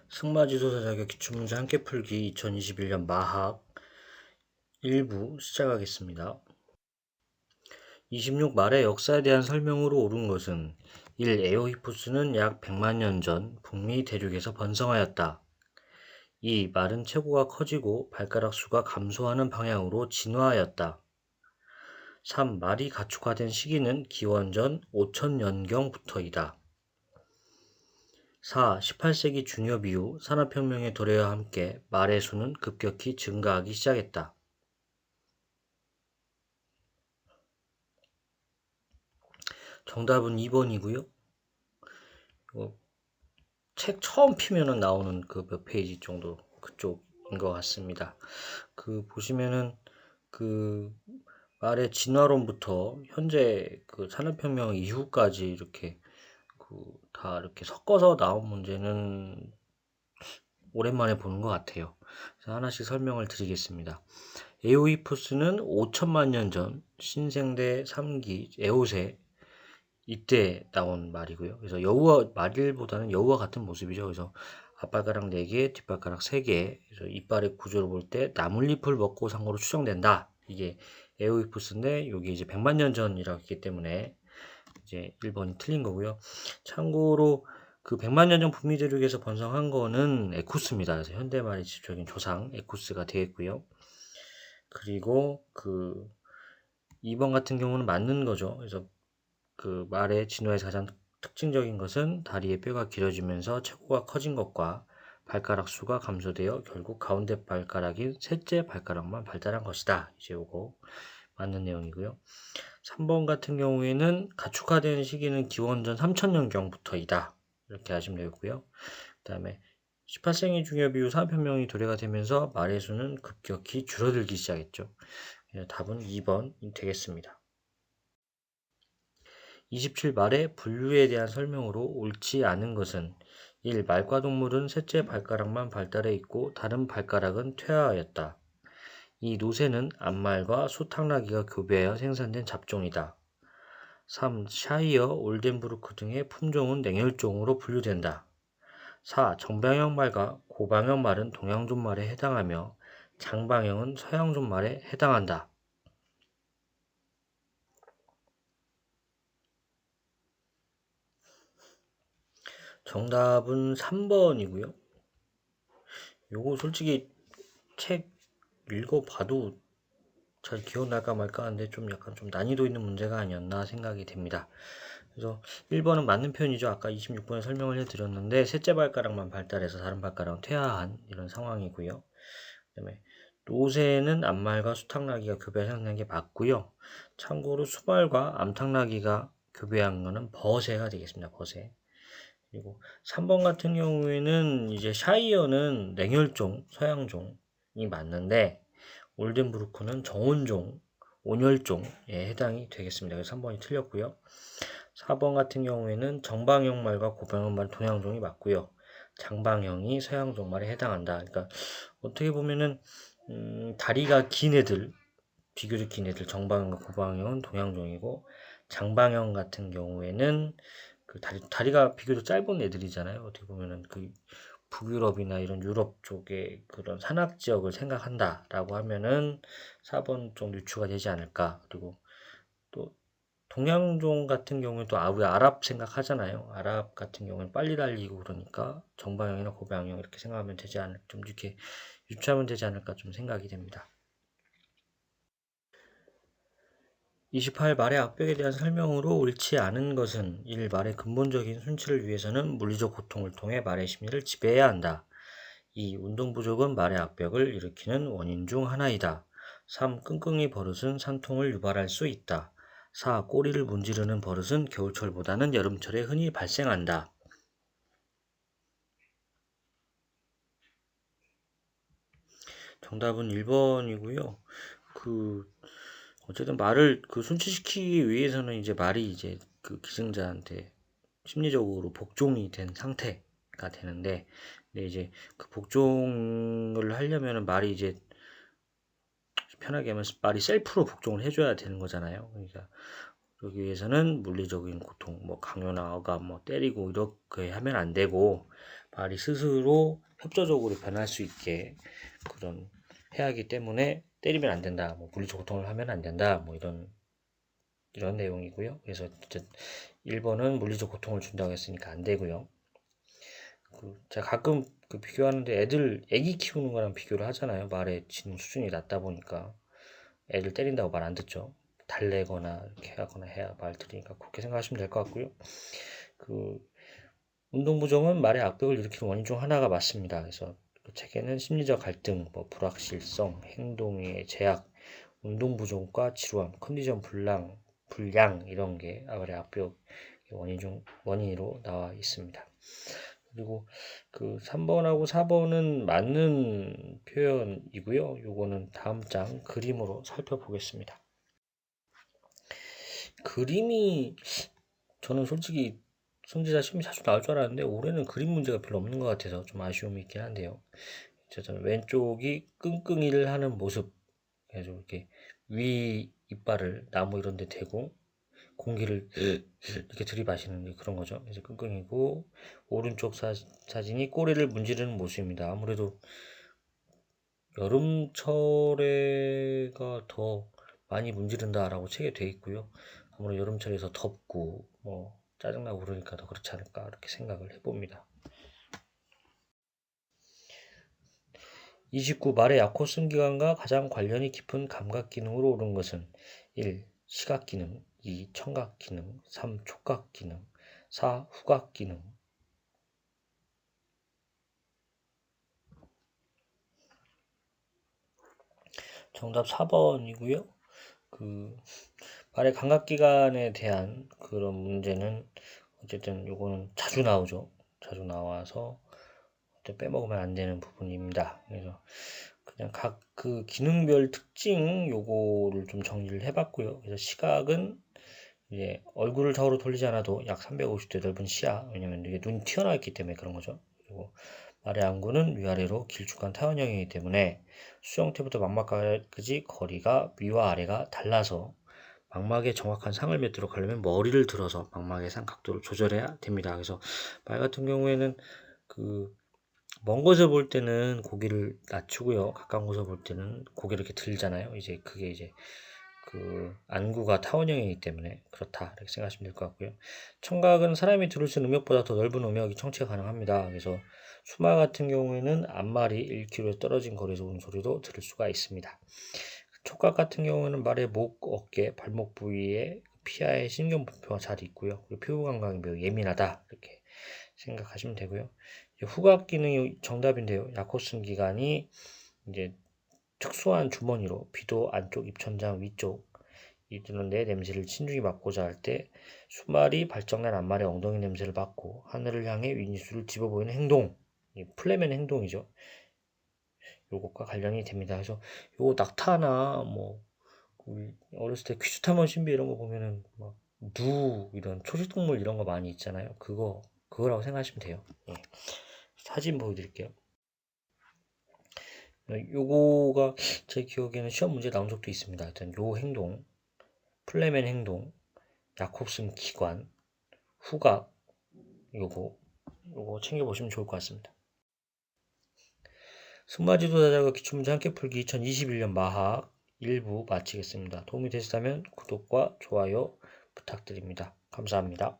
승마지도사 자격 기출문제 함께 풀기 2021년 마학 1부 시작하겠습니다. 26 말의 역사에 대한 설명으로 옳은 것은 1. 에오히푸스는 약 100만 년 전 북미 대륙에서 번성하였다. 2. 말은 체구가 커지고 발가락 수가 감소하는 방향으로 진화하였다. 3. 말이 가축화된 시기는 기원전 5000년경부터이다. 4. 18세기 중엽 이후 산업혁명의 도래와 함께 말의 수는 급격히 증가하기 시작했다. 정답은 2번이고요. 책 처음 피면은 나오는 그 몇 페이지 정도 그쪽인 것 같습니다. 보시면은 말의 진화론부터 현재 산업혁명 이후까지 이렇게 다 이렇게 섞어서 나온 문제는 오랜만에 보는 것 같아요. 그래서 하나씩 설명을 드리겠습니다. 에오히푸스는 5천만 년 전 신생대 3기 에오세 이때 나온 말이고요. 그래서 여우와 말일보다는 여우와 같은 모습이죠. 그래서 앞발가락 4개, 뒷발가락 3개. 그래서 이빨의 구조를 볼 때 나뭇잎을 먹고 산 거로 추정된다. 이게 에오히푸스인데 여기 이제 100만 년 전이라고 했기 때문에 이제 1번이 틀린 거고요. 참고로 100만 년 전 북미 대륙에서 번성한 거는 에쿠스입니다. 그래서 현대말의 지적인 조상 에쿠스가 되겠고요. 그리고 2번 같은 경우는 맞는 거죠. 그래서 말의 진화에서 가장 특징적인 것은 다리의 뼈가 길어지면서 체구가 커진 것과 발가락 수가 감소되어 결국 가운데 발가락인 셋째 발가락만 발달한 것이다. 이제 요거 맞는 내용이고요. 3번 같은 경우에는 가축화된 시기는 기원전 3000년경부터이다. 이렇게 하시면 되겠고요. 그 다음에 18세기 중엽 이후 산업혁명이 도래가 되면서 말의 수는 급격히 줄어들기 시작했죠. 답은 2번이 되겠습니다. 27 말의 분류에 대한 설명으로 옳지 않은 것은 1. 말과 동물은 셋째 발가락만 발달해 있고 다른 발가락은 퇴화하였다. 2. 노새는 앞말과 소탕나기가 교배하여 생산된 잡종이다. 3. 샤이어, 올덴부르크 등의 품종은 냉혈종으로 분류된다. 4. 정방형 말과 고방형 말은 동양존 말에 해당하며 장방형은 서양존 말에 해당한다. 정답은 3번이고요. 요거 솔직히 책 읽어봐도 잘 기억날까 말까 하는데 좀 약간 좀 난이도 있는 문제가 아니었나 생각이 됩니다. 그래서 1번은 맞는 표현이죠. 아까 26번에 설명을 해드렸는데 셋째 발가락만 발달해서 다른 발가락은 퇴화한 이런 상황이고요. 그 다음에 노새는 앞말과 수탕나기가 교배한 게 맞고요. 참고로 수발과 암탉나기가 교배한 거는 버새가 되겠습니다. 버새. 그리고 3번 같은 경우에는 이제 샤이어는 냉혈종, 서양종이 맞는데 올덴부르크는 정원종, 온혈종에 해당이 되겠습니다. 그래서 3번이 틀렸고요. 4번 같은 경우에는 정방형 말과 고방형 말 동양종이 맞고요. 장방형이 서양종 말에 해당한다. 그러니까 어떻게 보면은 다리가 긴 애들, 비교적 긴 애들 정방형과 고방형은 동양종이고 장방형 같은 경우에는 다리가 비교적 짧은 애들이잖아요. 어떻게 보면은 북유럽이나 이런 유럽 쪽의 그런 산악 지역을 생각한다라고 하면은 4번 정도 유추가 되지 않을까. 그리고 또 동양종 같은 경우는 또 우리 아랍 생각하잖아요. 아랍 같은 경우는 빨리 달리고 그러니까 정방형이나 고방형 이렇게 생각하면 되지 않을 좀 이렇게 유추하면 되지 않을까 좀 생각이 됩니다. 28 말의 악벽에 대한 설명으로 옳지 않은 것은 1. 말의 근본적인 순치를 위해서는 물리적 고통을 통해 말의 심리를 지배해야 한다. 2. 운동 부족은 말의 악벽을 일으키는 원인 중 하나이다. 3. 끙끙이 버릇은 산통을 유발할 수 있다. 4. 꼬리를 문지르는 버릇은 겨울철보다는 여름철에 흔히 발생한다. 정답은 1번이고요. 어쨌든 말을 순치시키기 위해서는 이제 말이 이제 기증자한테 심리적으로 복종이 된 상태가 되는데, 근데 이제 복종을 하려면은 말이 이제 편하게 하면 말이 셀프로 복종을 해줘야 되는 거잖아요. 그러니까 그러기 위해서는 물리적인 고통, 강요나 억압, 때리고 이렇게 하면 안 되고 말이 스스로 협조적으로 변할 수 있게 그런 해야 하기 때문에 때리면 안 된다, 뭐 물리적 고통을 하면 안 된다, 뭐 이런 내용이고요. 그래서 1번은 물리적 고통을 준다고 했으니까 안 되고요. 제가 가끔 비교하는데 애기 키우는 거랑 비교를 하잖아요. 말에 지능 수준이 낮다 보니까 애들 때린다고 말 안 듣죠. 달래거나 이렇게 하거나 해야 말 들으니까 그렇게 생각하시면 될 것 같고요. 운동 부정은 말의 악벽을 일으키는 원인 중 하나가 맞습니다. 그래서 그 책에는 심리적 갈등, 뭐 불확실성, 행동의 제약, 운동 부족과 지루함, 컨디션 불량 이런 게 말의 악벽 원인으로 나와 있습니다. 그리고 3번하고 4번은 맞는 표현이고요. 요거는 다음 장 그림으로 살펴보겠습니다. 그림이 저는 솔직히 성지자 시험이 자주 나올 줄 알았는데 올해는 그림 문제가 별로 없는 것 같아서 좀 아쉬움이 있긴 한데요. 저는 왼쪽이 끙끙이를 하는 모습, 그래서 이렇게 위 이빨을 나무 이런 데 대고 공기를 이렇게 들이마시는 그런 거죠. 그래서 끙끙이고, 오른쪽 사진이 꼬리를 문지르는 모습입니다. 아무래도 여름철에가 더 많이 문지른다라고 책에 돼 있고요. 아무래도 여름철에서 덥고 뭐 짜증나고 그러니까 더 그렇지 않을까 이렇게 생각을 해봅니다. 29. 말의 약호슨 기관과 가장 관련이 깊은 감각 기능으로 오른 것은 1. 시각 기능, 2. 청각 기능, 3. 촉각 기능, 4. 후각 기능. 정답 4번이고요. 말의 감각기관에 대한 그런 문제는 어쨌든 요거는 자주 나오죠. 자주 나와서 빼먹으면 안 되는 부분입니다. 그래서 그냥 각 그 기능별 특징 요거를 좀 정리를 해봤고요. 그래서 시각은 이제 얼굴을 좌우로 돌리지 않아도 약 350도 넓은 시야, 왜냐면 이게 눈이 튀어나와 있기 때문에 그런 거죠. 그리고 말의 안구는 위아래로 길쭉한 타원형이기 때문에 수정태부터 망막까지 거리가 위와 아래가 달라서 망막에 정확한 상을 맺도록 하려면 머리를 들어서 망막의 상 각도를 조절해야 됩니다. 그래서 말 같은 경우에는 먼 곳을 볼 때는 고개를 낮추고요. 가까운 곳을 볼 때는 고개를 이렇게 들잖아요. 이제 그게 이제 안구가 타원형이기 때문에 그렇다 이렇게 생각하시면 될 것 같고요. 청각은 사람이 들을 수 있는 음역보다 더 넓은 음역이 청취가 가능합니다. 그래서 수마 같은 경우에는 앞말이 1km 떨어진 거리에서 오는 소리도 들을 수가 있습니다. 촉각 같은 경우는 말의 목, 어깨, 발목 부위에 피하의 신경분포가 잘 있고요. 그리고 피부 감각이 매우 예민하다 이렇게 생각하시면 되고요. 후각 기능이 정답인데요. 야코슨 기관이 이제 특수한 주머니로 비도 안쪽 입천장 위쪽 이들은 내 냄새를 신중히 맡고자 할 때 수말이 발정난 앞말의 엉덩이 냄새를 맡고 하늘을 향해 윗입술을 집어 보이는 행동, 플레멘 행동이죠. 요것과 관련이 됩니다. 그래서 요거 낙타나 뭐 우리 어렸을 때 퀴즈타면 신비 이런 거 보면은 막 이런 초식동물 이런 거 많이 있잖아요. 그거라고 생각하시면 돼요. 예. 사진 보여드릴게요. 요거가 제 기억에는 시험 문제 나온 적도 있습니다. 하여튼 요 행동, 플레멘 행동, 야콥슨 기관, 후각, 요거 챙겨보시면 좋을 것 같습니다. 승마지도자들과 기출문제 함께 풀기 2021년 마학 1부 마치겠습니다. 도움이 되셨다면 구독과 좋아요 부탁드립니다. 감사합니다.